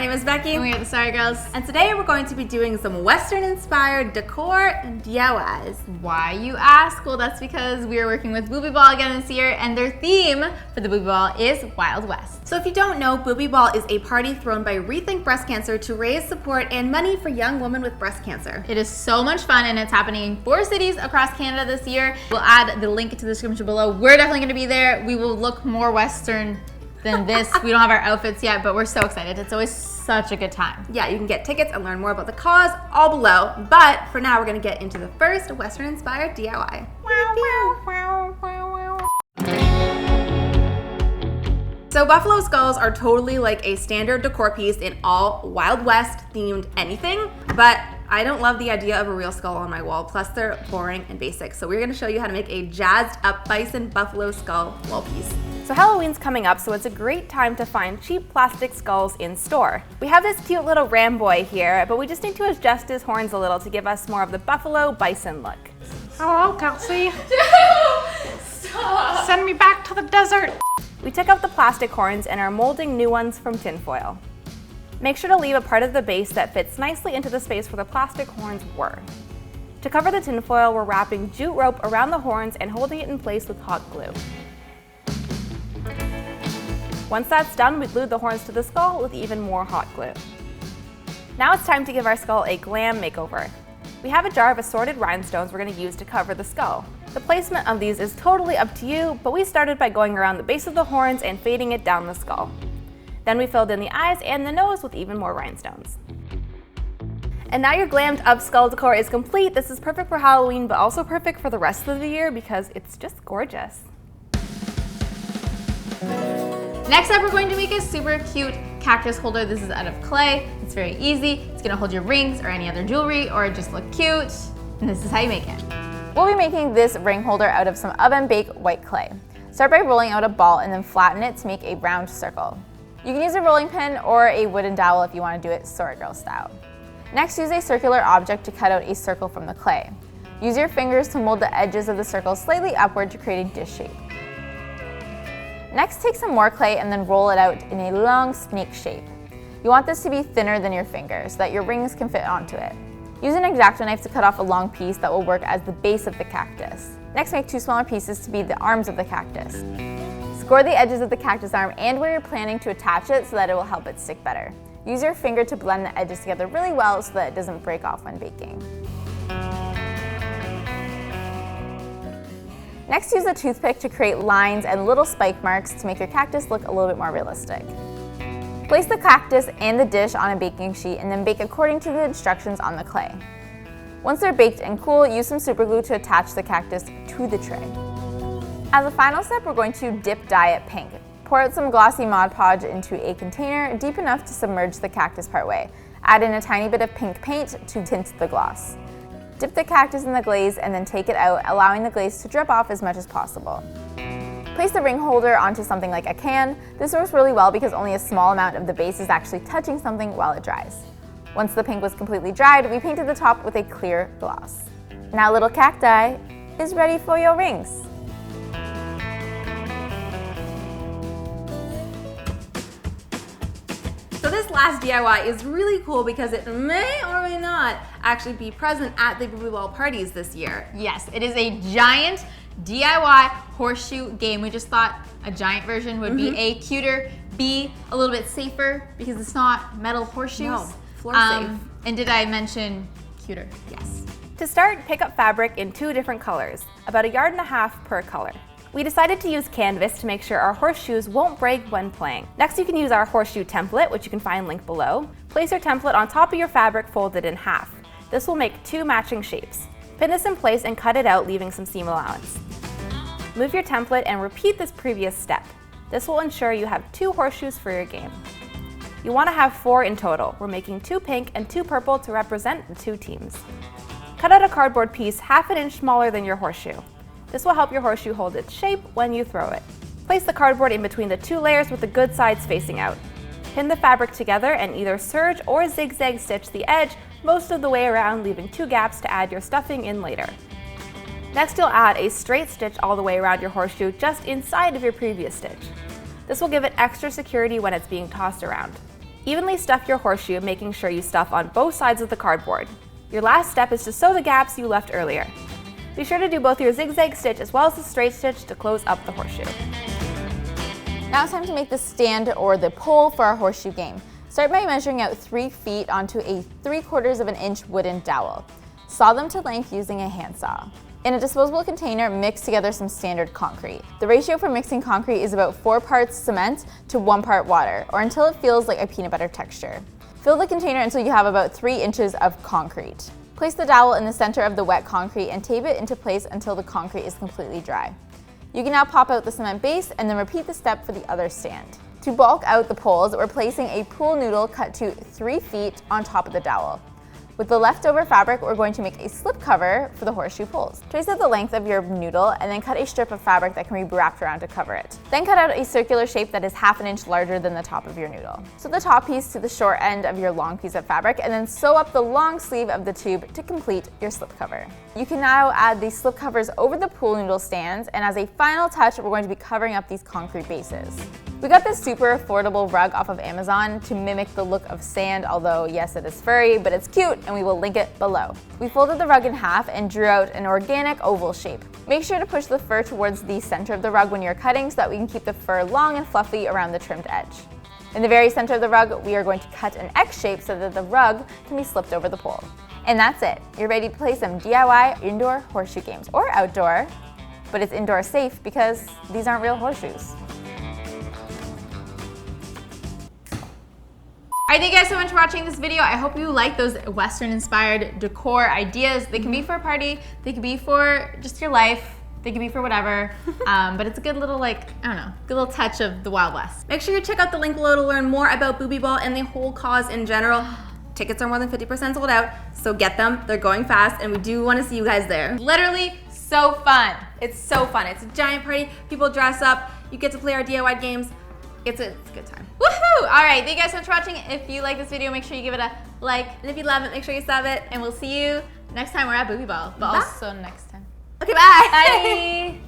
name is Becky. And we are the Sorry Girls. And today we're going to be doing some Western-inspired decor and DIYs. Why, you ask? Well, that's because we are working with Boobyball again this year, and their theme for the Boobyball is Wild West. So if you don't know, Boobyball is a party thrown by Rethink Breast Cancer to raise support and money for young women with breast cancer. It is so much fun, and it's happening in 4 cities across Canada this year. We'll add the link to the description below. We're definitely going to be there. We will look more Western than this. We don't have our outfits yet, but we're so excited. It's always such a good time. Yeah, you can get tickets and learn more about the cause all below. But for now, we're going to get into the first Western-inspired DIY. So buffalo skulls are totally like a standard decor piece in all Wild West themed anything, but I don't love the idea of a real skull on my wall, plus they're boring and basic. So we're gonna show you how to make a jazzed up bison buffalo skull wall piece. So Halloween's coming up, so it's a great time to find cheap plastic skulls in store. We have this cute little ram boy here, but we just need to adjust his horns a little to give us more of the buffalo bison look. Hello, Kelsey. Stop. Send me back to the desert. We took out the plastic horns and are molding new ones from tinfoil. Make sure to leave a part of the base that fits nicely into the space where the plastic horns were. To cover the tinfoil, we're wrapping jute rope around the horns and holding it in place with hot glue. Once that's done, we glued the horns to the skull with even more hot glue. Now it's time to give our skull a glam makeover. We have a jar of assorted rhinestones we're going to use to cover the skull. The placement of these is totally up to you, but we started by going around the base of the horns and fading it down the skull. Then we filled in the eyes and the nose with even more rhinestones. And now your glammed up skull decor is complete. This is perfect for Halloween, but also perfect for the rest of the year because it's just gorgeous. Next up, we're going to make a super cute cactus holder. This is out of clay. It's very easy. It's gonna hold your rings or any other jewelry or just look cute. And this is how you make it. We'll be making this ring holder out of some oven-baked white clay. Start by rolling out a ball and then flatten it to make a round circle. You can use a rolling pin or a wooden dowel if you want to do it Sorry Girl style. Next, use a circular object to cut out a circle from the clay. Use your fingers to mold the edges of the circle slightly upward to create a dish shape. Next, take some more clay and then roll it out in a long snake shape. You want this to be thinner than your finger so that your rings can fit onto it. Use an X-Acto knife to cut off a long piece that will work as the base of the cactus. Next, make 2 smaller pieces to be the arms of the cactus. Score the edges of the cactus arm and where you're planning to attach it so that it will help it stick better. Use your finger to blend the edges together really well so that it doesn't break off when baking. Next, use a toothpick to create lines and little spike marks to make your cactus look a little bit more realistic. Place the cactus and the dish on a baking sheet and then bake according to the instructions on the clay. Once they're baked and cool, use some super glue to attach the cactus to the tray. As a final step, we're going to dip dye it pink. Pour out some glossy Mod Podge into a container deep enough to submerge the cactus partway. Add in a tiny bit of pink paint to tint the gloss. Dip the cactus in the glaze and then take it out, allowing the glaze to drip off as much as possible. Place the ring holder onto something like a can. This works really well because only a small amount of the base is actually touching something while it dries. Once the pink was completely dried, we painted the top with a clear gloss. Now little cacti is ready for your rings. So this last DIY is really cool because it may or may not actually be present at the Boobyball parties this year. Yes, it is a giant DIY horseshoe game. We just thought a giant version would be A, cuter, B, a little bit safer because it's not metal horseshoes. No, floor safe. And did I mention cuter? Yes. To start, pick up fabric in 2 different colors, about 1.5 yards per color. We decided to use canvas to make sure our horseshoes won't break when playing. Next, you can use our horseshoe template, which you can find linked below. Place your template on top of your fabric folded in half. This will make 2 matching shapes. Pin this in place and cut it out, leaving some seam allowance. Move your template and repeat this previous step. This will ensure you have 2 horseshoes for your game. You want to have 4 in total. We're making 2 pink and 2 purple to represent the 2 teams. Cut out a cardboard piece 1/2 inch smaller than your horseshoe. This will help your horseshoe hold its shape when you throw it. Place the cardboard in between the 2 layers with the good sides facing out. Pin the fabric together and either serge or zigzag stitch the edge most of the way around, leaving 2 gaps to add your stuffing in later. Next, you'll add a straight stitch all the way around your horseshoe just inside of your previous stitch. This will give it extra security when it's being tossed around. Evenly stuff your horseshoe, making sure you stuff on both sides of the cardboard. Your last step is to sew the gaps you left earlier. Be sure to do both your zigzag stitch as well as the straight stitch to close up the horseshoe. Now it's time to make the stand or the pole for our horseshoe game. Start by measuring out 3 feet onto a 3/4 of an inch wooden dowel. Saw them to length using a handsaw. In a disposable container, mix together some standard concrete. The ratio for mixing concrete is about 4 parts cement to 1 part water, or until it feels like a peanut butter texture. Fill the container until you have about 3 inches of concrete. Place the dowel in the center of the wet concrete and tape it into place until the concrete is completely dry. You can now pop out the cement base and then repeat the step for the other stand. To bulk out the poles, we're placing a pool noodle cut to 3 feet on top of the dowel. With the leftover fabric, we're going to make a slip cover for the horseshoe poles. Trace out the length of your noodle and then cut a strip of fabric that can be wrapped around to cover it. Then cut out a circular shape that is 1/2 inch larger than the top of your noodle. Sew the top piece to the short end of your long piece of fabric and then sew up the long sleeve of the tube to complete your slip cover. You can now add these slip covers over the pool noodle stands, and as a final touch, we're going to be covering up these concrete bases. We got this super affordable rug off of Amazon to mimic the look of sand, although yes, it is furry, but it's cute, and we will link it below. We folded the rug in half and drew out an organic oval shape. Make sure to push the fur towards the center of the rug when you're cutting so that we can keep the fur long and fluffy around the trimmed edge. In the very center of the rug, we are going to cut an X shape so that the rug can be slipped over the pole. And that's it. You're ready to play some DIY indoor horseshoe games, or outdoor, but it's indoor safe because these aren't real horseshoes. Alright, thank you guys so much for watching this video. I hope you like those Western-inspired decor ideas. They can be for a party, they can be for just your life, they can be for whatever, but it's a good little, like, I don't know, good little touch of the Wild West. Make sure you check out the link below to learn more about Boobyball and the whole cause in general. Tickets are more than 50% sold out, so get them. They're going fast, and we do want to see you guys there. Literally so fun. It's so fun. It's a giant party. People dress up. You get to play our DIY games. It's a good time. Woohoo! All right, thank you guys so much for watching. If you like this video, make sure you give it a like. And if you love it, make sure you sub it. And we'll see you next time we're at Boobyball, but Bye. also next time. Okay, bye. Bye.